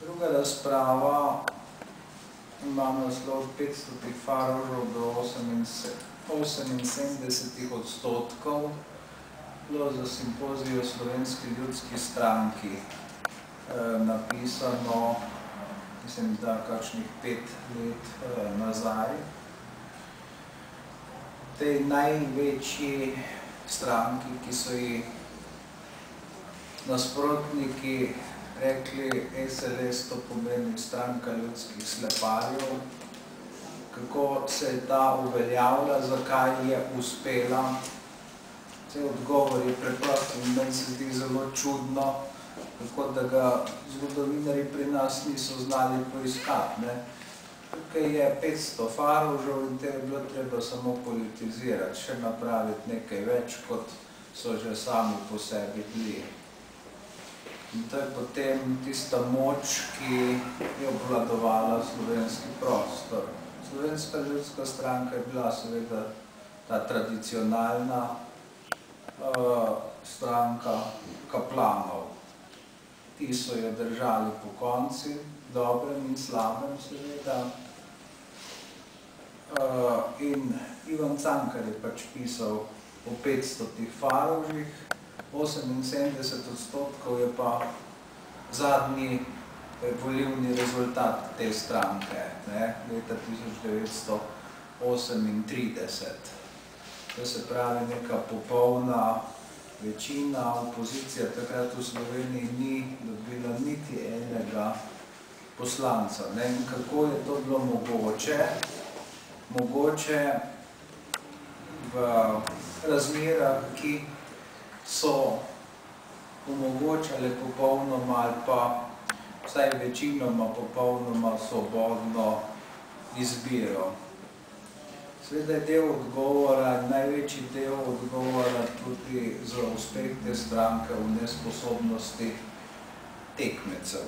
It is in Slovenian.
Druga razprava ima naslov 500 farožev do 78%, bilo za simpozij o Slovenski ljudski stranki napisano, mislim, da kakšnih 5 let nazaj. Tej največji stranki, ki so ji nasprotniki rekli SLS, to pomeni Stranka ljudskih sleparjev, kako se je ta uveljavila, zakaj je uspela. Vse odgovor je preprost in meni se zdi zelo čudno, kako da ga zgodovinarji pri nas niso znali poiskati. Tukaj je 500 farožev in te je bilo treba samo politizirati, še napraviti nekaj več, kot so že sami po sebi bili. In to je potem tista moč, ki je obvladovala slovenski prostor. Slovenska ljudska stranka je bila seveda ta tradicionalna stranka kaplanov. Ti so jo držali po konci, dobrem in slabem seveda. In Ivan Cankar je pač pisal o 500 farožih, 78% je pa zadnji volilni rezultat te stranke, leta 1938. To se pravi neka popolna večina, opozicija takrat v Sloveniji ni dobila niti enega poslanca. In kako je to bilo mogoče? Mogoče v razmerah, ki so omogočale popolnoma ali pa vsaj večinoma popolnoma svobodno izbiro. Seveda je del odgovora, največji del odgovora tudi za uspeh te stranke v nesposobnosti tekmecev.